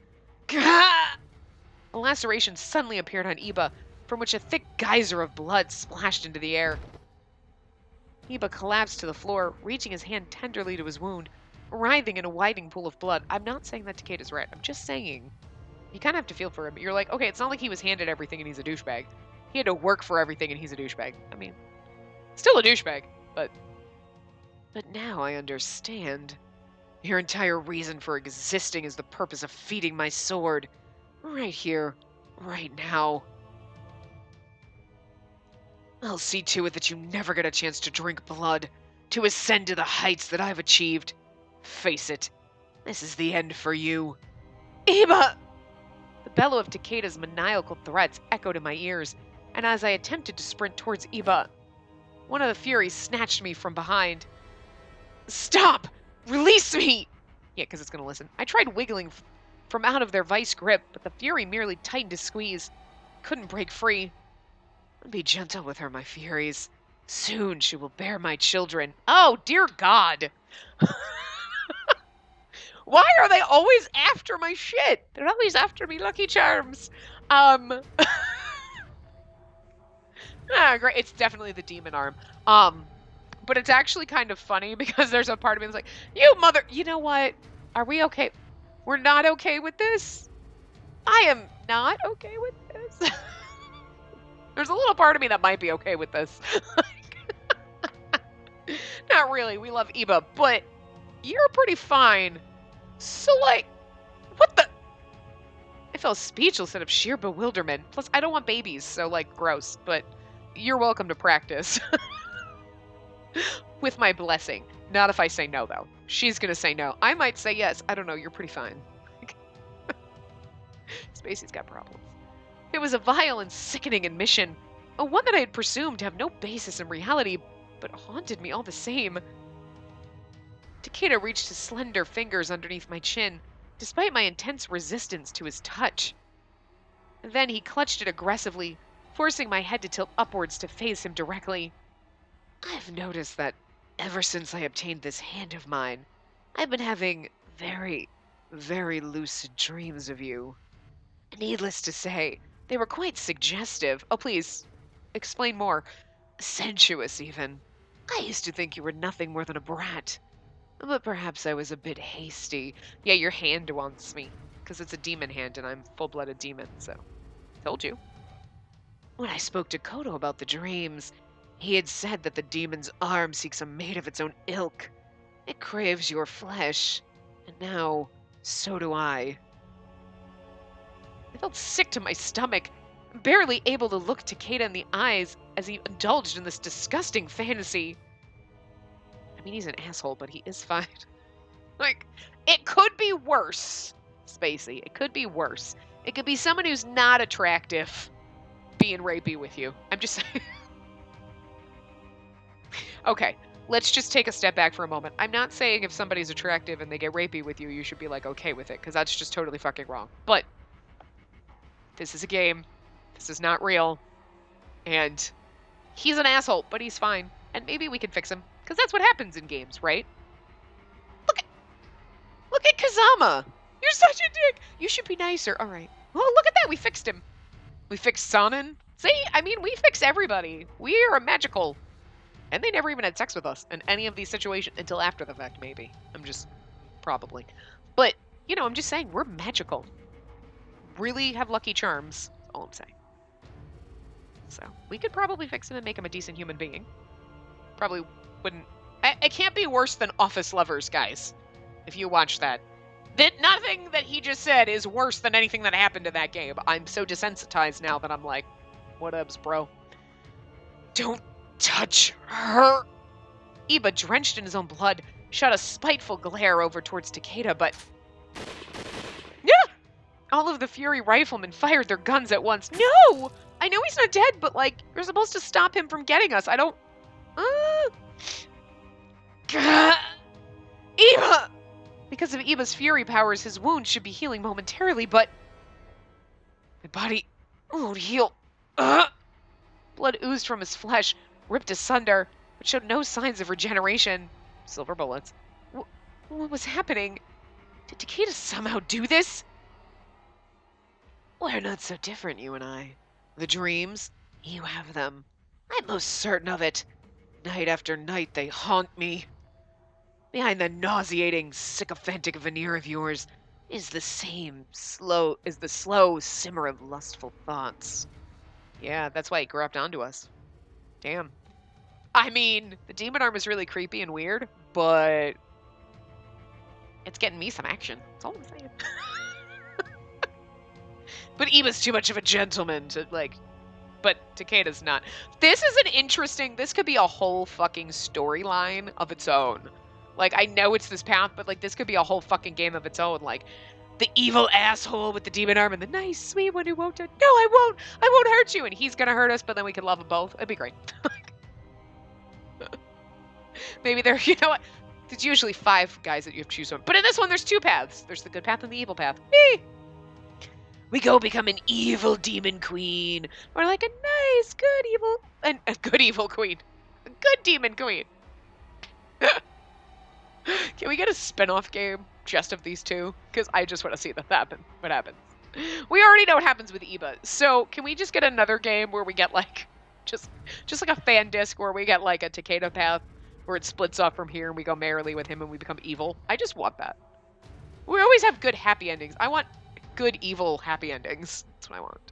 A laceration suddenly appeared on Iba, from which a thick geyser of blood splashed into the air. Iba collapsed to the floor, reaching his hand tenderly to his wound, writhing in a widening pool of blood. I'm not saying that Takeda's right. I'm just saying you kind of have to feel for him. You're like, okay, it's not like he was handed everything and he's a douchebag. He had to work for everything and he's a douchebag. I mean, still a douchebag, but now I understand. Your entire reason for existing is the purpose of feeding my sword. Right here, right now. I'll see to it that you never get a chance to drink blood, to ascend to the heights that I've achieved. Face it, this is the end for you. Iba! The bellow of Takeda's maniacal threats echoed in my ears, and as I attempted to sprint towards Iba, one of the Furies snatched me from behind. Stop! Release me! Yeah, because it's going to listen. I tried wiggling from out of their vice grip, but the Fury merely tightened his squeeze. Couldn't break free. Be gentle with her, my Furies. Soon she will bear my children. Oh, dear God. Why are they always after my shit? They're always after me, Lucky Charms. Great. It's definitely the demon arm. But it's actually kind of funny because there's a part of me that's like, you mother... You know what? Are we okay? We're not okay with this? I am not okay with this. There's a little part of me that might be okay with this. Not really. We love Iba, but you're pretty fine. So, like, what the... I felt speechless out of sheer bewilderment. Plus, I don't want babies, so, like, gross. But you're welcome to practice. With my blessing. Not if I say no, though. She's gonna say no. I might say yes. I don't know. You're pretty fine. Spacey's got problems. It was a vile and sickening admission. One that I had presumed to have no basis in reality, but haunted me all the same. Takeda reached his slender fingers underneath my chin, despite my intense resistance to his touch. Then he clutched it aggressively, forcing my head to tilt upwards to face him directly. I've noticed that ever since I obtained this hand of mine, I've been having very, very lucid dreams of you. Needless to say, they were quite suggestive. Oh, please, explain more. Sensuous, even. I used to think you were nothing more than a brat. But perhaps I was a bit hasty. Yeah, your hand wants me. Because it's a demon hand and I'm full-blooded demon, so... Told you. When I spoke to Kodo about the dreams, he had said that the demon's arm seeks a mate of its own ilk. It craves your flesh. And now, so do I. I felt sick to my stomach, barely able to look Takeda in the eyes as he indulged in this disgusting fantasy. I mean, he's an asshole, but he is fine. Like, it could be worse, Spacey. It could be worse. It could be someone who's not attractive being rapey with you. I'm just saying. Okay, let's just take a step back for a moment. I'm not saying if somebody's attractive and they get rapey with you, you should be like okay with it, because that's just totally fucking wrong. But this is a game. This is not real. And he's an asshole, but he's fine. And maybe we can fix him. Because that's what happens in games, right? Look at Kazama! You're such a dick! You should be nicer. Alright. Oh, look at that! We fixed him. We fixed Sonnen. See? I mean, we fix everybody. We are magical. And they never even had sex with us in any of these situations until after the fact, maybe. I'm just... Probably. But, you know, I'm just saying, we're magical. Really have lucky charms. That's all I'm saying. So, we could probably fix him and make him a decent human being. Probably wouldn't... It can't be worse than Office Lovers, guys. If you watch that. Nothing that he just said is worse than anything that happened in that game. I'm so desensitized now that I'm like, whatevs, bro. Don't touch her. Iba, drenched in his own blood, shot a spiteful glare over towards Takeda, but... Yeah! All of the Fury riflemen fired their guns at once. No! I know he's not dead, but, like, you're supposed to stop him from getting us. I don't... Iba! Because of Iba's Fury powers, his wound should be healing momentarily, but... My body won't heal. Blood oozed from his flesh, ripped asunder, but showed no signs of regeneration. Silver bullets. What was happening? Did Takeda somehow do this? We're not so different, you and I. The dreams, you have them. I'm most certain of it. Night after night, they haunt me. Behind the nauseating, sycophantic veneer of yours is the slow simmer of lustful thoughts. Yeah, that's why he grabbed onto us. Damn. I mean, the demon arm is really creepy and weird, but it's getting me some action. That's all I'm saying. But Iba's too much of a gentleman to, like... But Takeda's not. This could be a whole fucking storyline of its own. Like, I know it's this path, but, like, this could be a whole fucking game of its own. Like, the evil asshole with the demon arm and the nice, sweet one who won't... No, I won't hurt you! And he's gonna hurt us, but then we can love them both. It'd be great. Maybe you know what? There's usually 5 guys that you have to choose from. But in this one, there's 2 paths. There's the good path and the evil path. Whee! We go become an evil demon queen. Or like a nice, good evil... a good evil queen. A good demon queen. Can we get a spin-off game just of these 2? Because I just want to see that happen. What happens? We already know what happens with Iba. So can we just get another game where we get like... Just like a fan disc where we get like a Takeda path where it splits off from here and we go merrily with him and we become evil. I just want that. We always have good happy endings. I want good evil happy endings. That's what I want.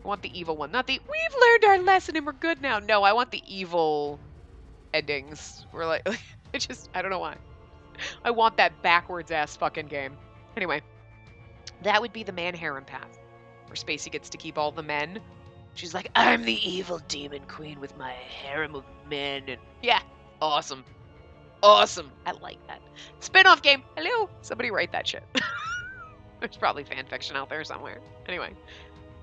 I want the evil one. Not the, we've learned our lesson and we're good now. No, I want the evil endings. We're like, I don't know why. I want that backwards ass fucking game. Anyway, that would be the man harem path. Where Spacey gets to keep all the men. She's like, I'm the evil demon queen with my harem of men. And yeah, awesome. Awesome. I like that. Spin-off game. Hello. Somebody write that shit. There's probably fan fiction out there somewhere. Anyway.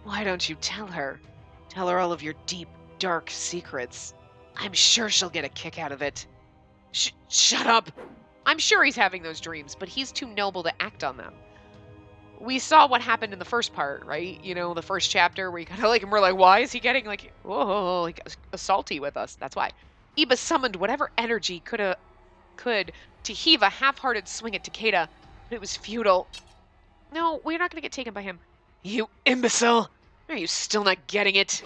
Why don't you tell her? Tell her all of your deep, dark secrets. I'm sure she'll get a kick out of it. Shut up. I'm sure he's having those dreams, but he's too noble to act on them. We saw what happened in the first part, right? You know, the first chapter where you kind of like, and we're like, why is he getting like, whoa, like assaulty with us? That's why. Iba summoned whatever energy could to heave a half-hearted swing at Takeda, but it was futile. No, we're not going to get taken by him. You imbecile! Are you still not getting it?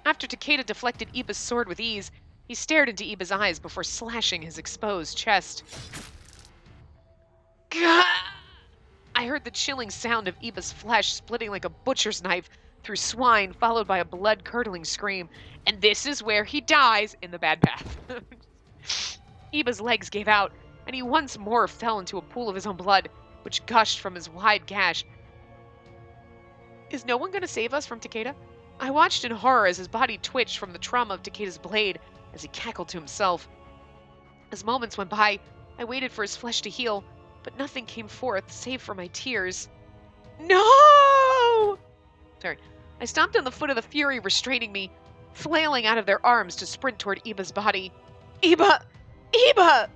After Takeda deflected Iba's sword with ease, he stared into Iba's eyes before slashing his exposed chest. Gah! I heard the chilling sound of Iba's flesh splitting like a butcher's knife through swine, followed by a blood-curdling scream. And this is where he dies in the bad path. Iba's legs gave out, and he once more fell into a pool of his own blood, which gushed from his wide gash. Is no one going to save us from Takeda? I watched in horror as his body twitched from the trauma of Takeda's blade as he cackled to himself. As moments went by, I waited for his flesh to heal, but nothing came forth save for my tears. No! Sorry. I stomped on the foot of the Fury restraining me, flailing out of their arms to sprint toward Iba's body. Iba! Iba!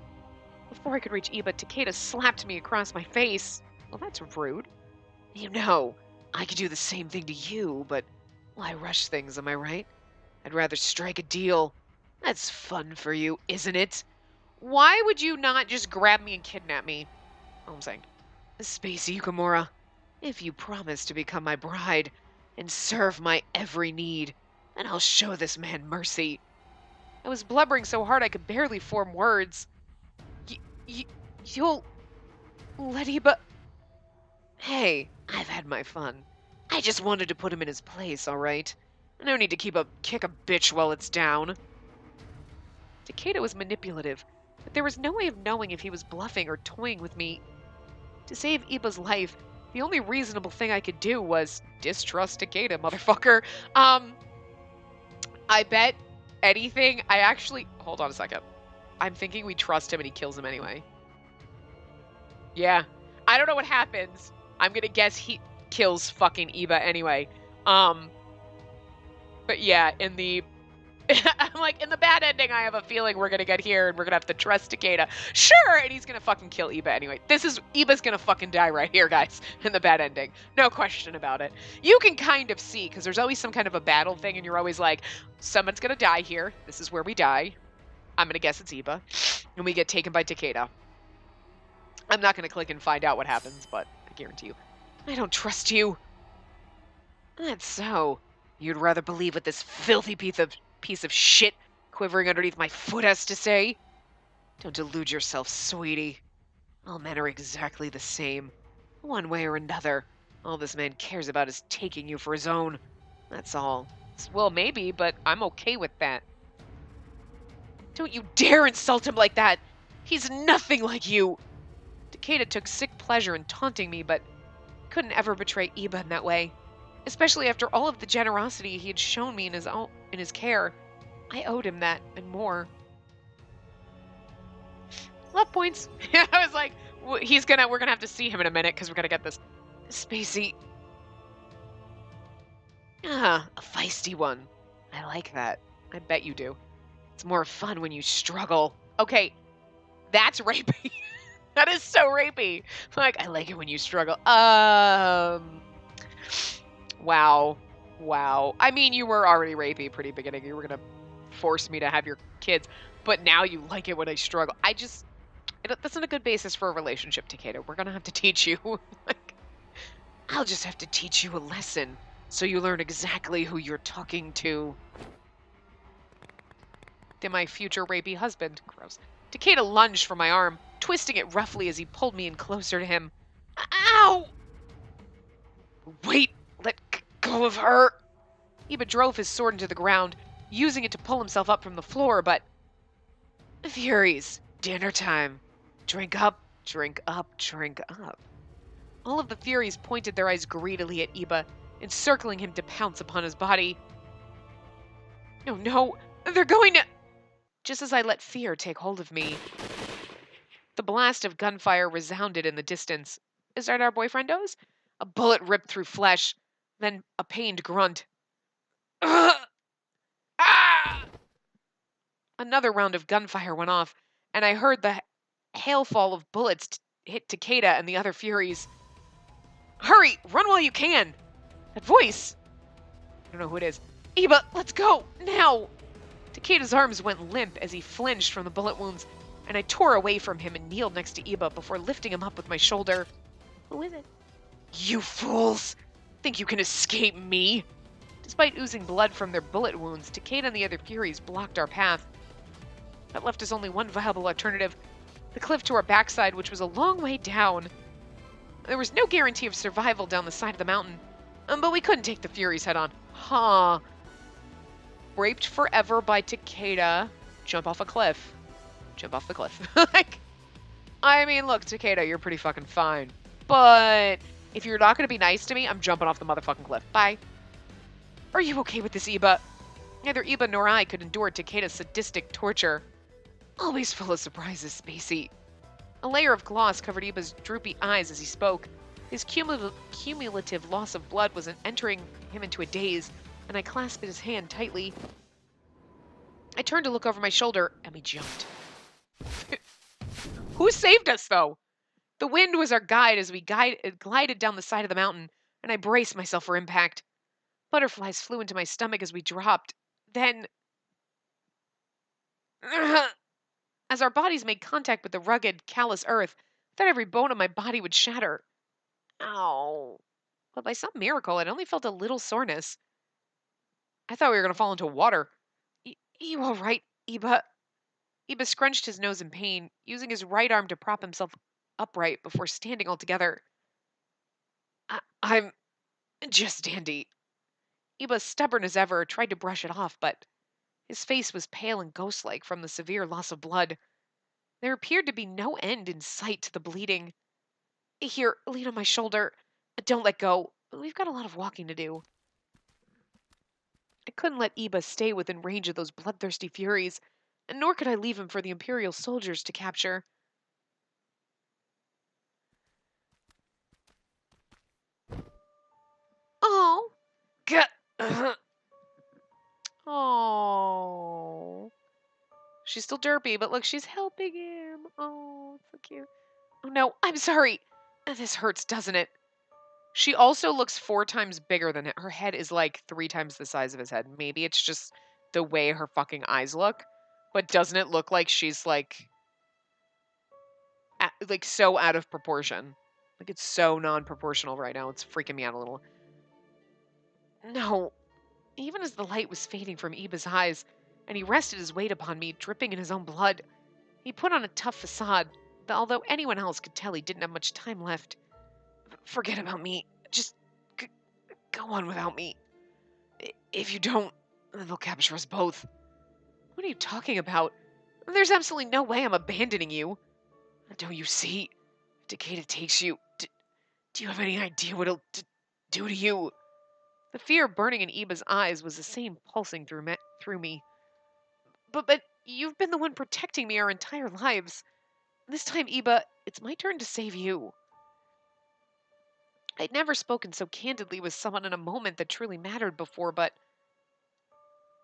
Before I could reach Iba, Takeda slapped me across my face. Well, that's rude. You know, I could do the same thing to you, but why rush things, am I right? I'd rather strike a deal. That's fun for you, isn't it? Why would you not just grab me and kidnap me? All I'm saying. Spacey Yukamura, if you promise to become my bride and serve my every need, then I'll show this man mercy. I was blubbering so hard I could barely form words. You'll let Iba... Hey, I've had my fun. I just wanted to put him in his place, all right? No need to kick a bitch while it's down. Takeda was manipulative, but there was no way of knowing if he was bluffing or toying with me. To save Iba's life, the only reasonable thing I could do was distrust Takeda, motherfucker. I bet anything. Hold on a second. I'm thinking we trust him and he kills him anyway. Yeah. I don't know what happens. I'm gonna guess he kills fucking Iba anyway. But yeah, in the I'm like, in the bad ending, I have a feeling we're gonna get here and we're gonna have to trust Takeda. Sure, and he's gonna fucking kill Iba anyway. Iba's gonna fucking die right here, guys, in the bad ending. No question about it. You can kind of see, because there's always some kind of a battle thing, and you're always like, someone's gonna die here. This is where we die. I'm gonna guess it's Iba. And we get taken by Takeda. I'm not gonna click and find out what happens, but I guarantee you. I don't trust you. That's so. You'd rather believe what this filthy piece of shit quivering underneath my foot has to say? Don't delude yourself, sweetie. All men are exactly the same. One way or another. All this man cares about is taking you for his own. That's all. Well, maybe, but I'm okay with that. Don't you dare insult him like that! He's nothing like you! Takeda took sick pleasure in taunting me, but couldn't ever betray Iba in that way. Especially after all of the generosity he had shown me in his care. I owed him that and more. Love points. I was like, we're gonna have to see him in a minute because we're gonna get this. Spacey. Ah, a feisty one. I like that. I bet you do. It's more fun when you struggle. Okay, that's rapey. That is so rapey. Like, I like it when you struggle. Wow. Wow. I mean, you were already rapey pretty beginning. You were gonna force me to have your kids, but now you like it when I struggle. That's not a good basis for a relationship, Takeda. We're gonna have to teach you. Like, I'll just have to teach you a lesson so you learn exactly who you're talking to. To my future rapey husband. Gross. Takeda lunged for my arm, twisting it roughly as he pulled me in closer to him. Ow! Wait! Let go of her! Iba drove his sword into the ground, using it to pull himself up from the floor, but... Furies, dinner time. Drink up, drink up, drink up. All of the Furies pointed their eyes greedily at Iba, encircling him to pounce upon his body. Oh no, they're going to... Just as I let fear take hold of me, the blast of gunfire resounded in the distance. Is that our boyfriendos? A bullet ripped through flesh, then a pained grunt. Ugh! Ah! Another round of gunfire went off, and I heard the hailfall of bullets hit Takeda and the other Furies. Hurry! Run while you can! That voice! I don't know who it is. Iba, let's go! Now! Takeda's arms went limp as he flinched from the bullet wounds, and I tore away from him and kneeled next to Iba before lifting him up with my shoulder. Who is it? You fools! Think you can escape me? Despite oozing blood from their bullet wounds, Takeda and the other Furies blocked our path. That left us only one viable alternative, the cliff to our backside, which was a long way down. There was no guarantee of survival down the side of the mountain, but we couldn't take the Furies head on. Huh. Raped forever by Takeda. Jump off a cliff. Jump off the cliff. Like, I mean, look, Takeda, you're pretty fucking fine. But if you're not going to be nice to me, I'm jumping off the motherfucking cliff. Bye. Are you okay with this, Iba? Neither Iba nor I could endure Takeda's sadistic torture. Always full of surprises, Spacey. A layer of gloss covered Iba's droopy eyes as he spoke. His cumulative loss of blood was entering him into a daze, and I clasped his hand tightly. I turned to look over my shoulder, and we jumped. Who saved us, though? The wind was our guide as we glided down the side of the mountain, and I braced myself for impact. Butterflies flew into my stomach as we dropped. Then... As our bodies made contact with the rugged, callous earth, I thought every bone in my body would shatter. Ow. But by some miracle, it only felt a little soreness. I thought we were going to fall into water. You all right, Iba? Iba scrunched his nose in pain, using his right arm to prop himself upright before standing altogether. I'm just dandy. Iba, stubborn as ever, tried to brush it off, but his face was pale and ghost-like from the severe loss of blood. There appeared to be no end in sight to the bleeding. Here, lean on my shoulder. Don't let go. We've got a lot of walking to do. I couldn't let Iba stay within range of those bloodthirsty Furies, and nor could I leave him for the Imperial soldiers to capture. Oh. Oh. She's still derpy, but look, she's helping him. Oh, so cute. Oh no, I'm sorry. This hurts, doesn't it? She also looks 4 times bigger than it. Her head is like 3 times the size of his head. Maybe it's just the way her fucking eyes look. But doesn't it look like she's like so out of proportion? Like it's so non-proportional right now. It's freaking me out a little. No. Even as the light was fading from Iba's eyes, and he rested his weight upon me, dripping in his own blood, He put on a tough facade, although anyone else could tell he didn't have much time left. Forget about me. Just go on without me. If you don't, then they'll capture us both. What are you talking about? There's absolutely no way I'm abandoning you. Don't you see? Takeda takes you. Do you have any idea what it'll do to you? The fear burning in Iba's eyes was the same pulsing through me. But you've been the one protecting me our entire lives. This time, Iba, it's my turn to save you. I'd never spoken so candidly with someone in a moment that truly mattered before, but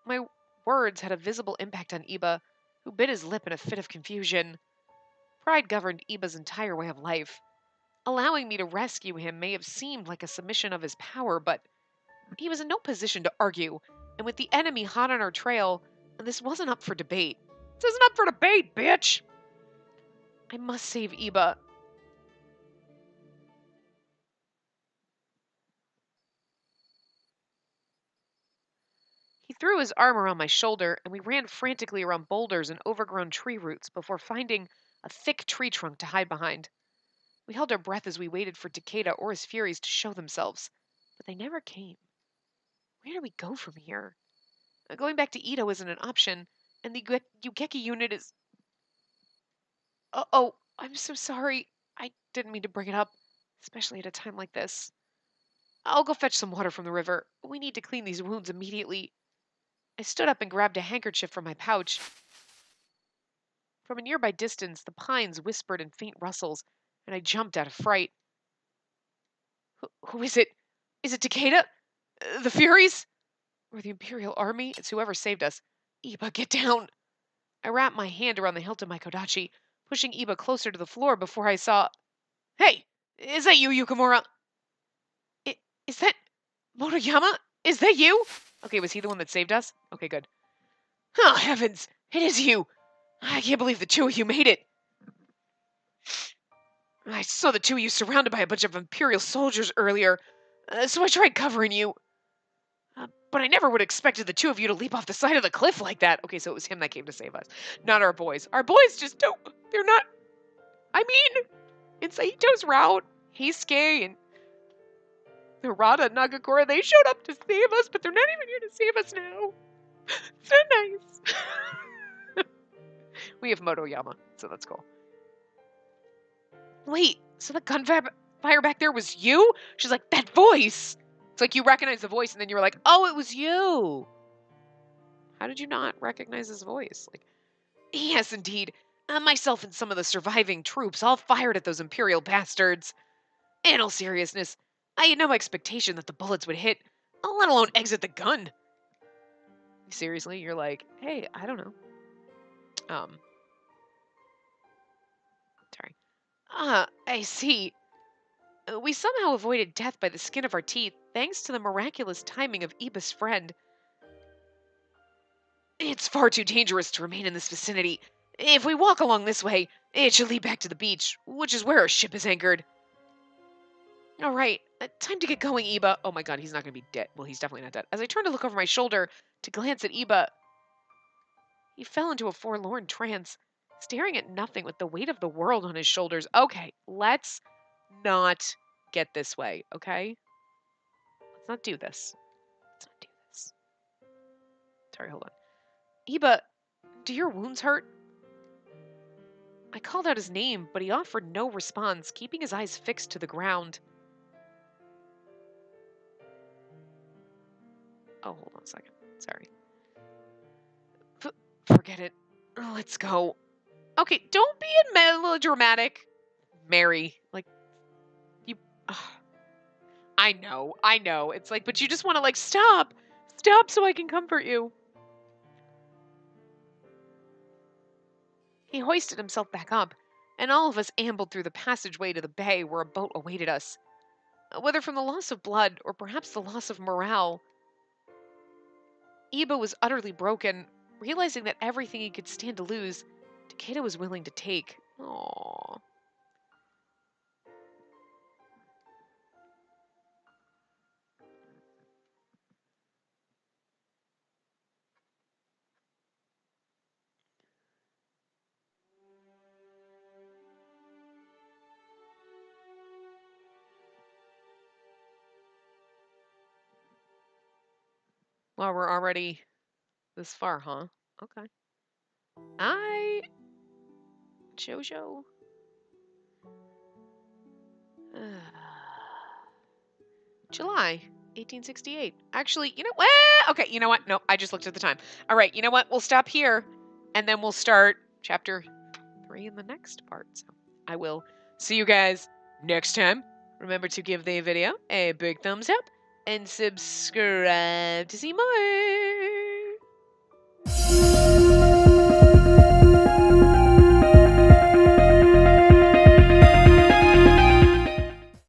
my words had a visible impact on Iba, who bit his lip in a fit of confusion. Pride governed Iba's entire way of life. Allowing me to rescue him may have seemed like a submission of his power, but he was in no position to argue, and with the enemy hot on our trail, this wasn't up for debate. This isn't up for debate, bitch! I must save Iba. He threw his arm around my shoulder, and we ran frantically around boulders and overgrown tree roots before finding a thick tree trunk to hide behind. We held our breath as we waited for Takeda or his Furies to show themselves, but they never came. Where do we go from here? Going back to Ito isn't an option, and the Ugeki unit is... Oh, I'm so sorry. I didn't mean to bring it up, especially at a time like this. I'll go fetch some water from the river. We need to clean these wounds immediately. I stood up and grabbed a handkerchief from my pouch. From a nearby distance, the pines whispered in faint rustles, and I jumped out of fright. Who is it? Is it Takeda? The Furies? Or the Imperial Army? It's whoever saved us. Iba, get down! I wrapped my hand around the hilt of my kodachi, pushing Iba closer to the floor before I saw... Hey! Is that you, Yukimura? Is that... Motoyama? Is that you? Okay, was he the one that saved us? Okay, good. Oh, heavens! It is you! I can't believe the two of you made it! I saw the two of you surrounded by a bunch of Imperial soldiers earlier, so I tried covering you. But I never would have expected the two of you to leap off the side of the cliff like that. Okay, so it was him that came to save us, not our boys. Our boys just don't... They're not... I mean, in Saito's route, Heisuke and Narada and Nagakura, they showed up to save us, but they're not even here to save us now. So nice. We have Motoyama, so that's cool. Wait, so the gunfire back there was you? She's like, that voice! It's like you recognize the voice, and then you were like, oh, it was you! How did you not recognize his voice? Like, yes, indeed. Myself and some of the surviving troops all fired at those Imperial bastards. In all seriousness, I had no expectation that the bullets would hit, let alone exit the gun. Seriously, you're like, hey, I don't know. Sorry. I see. We somehow avoided death by the skin of our teeth, thanks to the miraculous timing of Iba's friend. It's far too dangerous to remain in this vicinity. If we walk along this way, it should lead back to the beach, which is where our ship is anchored. All right, time to get going, Iba. Oh my god, he's not going to be dead. Well, he's definitely not dead. As I turned to look over my shoulder to glance at Iba, he fell into a forlorn trance, staring at nothing with the weight of the world on his shoulders. Okay, let's not get this way, okay? Let's not do this. Let's not do this. Sorry, hold on. Iba, do your wounds hurt? I called out his name, but he offered no response, keeping his eyes fixed to the ground. Oh, hold on a second. Sorry. Forget it. Let's go. Okay, don't be melodramatic, Mary. Like, you... I know. It's like, but you just want to, like, stop. Stop so I can comfort you. He hoisted himself back up, and all of us ambled through the passageway to the bay where a boat awaited us. Whether from the loss of blood or perhaps the loss of morale, Iba was utterly broken, realizing that everything he could stand to lose, Takeda was willing to take. Aww. Well, we're already this far, huh? Okay. Jojo. July 1868. Actually, you know what? Okay, you know what? No, I just looked at the time. All right, you know what? We'll stop here and then we'll start chapter 3 in the next part. So I will see you guys next time. Remember to give the video a big thumbs up and subscribe to see more.